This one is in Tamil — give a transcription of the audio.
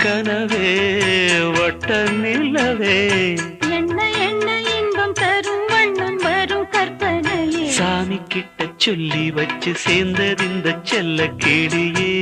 கனவே வட்ட நிலவே என்ன என்ன இன்பம் தரும் வண்ணம் வரும் கற்பனையே சாமி கிட்ட சொல்லி வச்சு சேர்ந்தது இந்த செல்ல கேடியே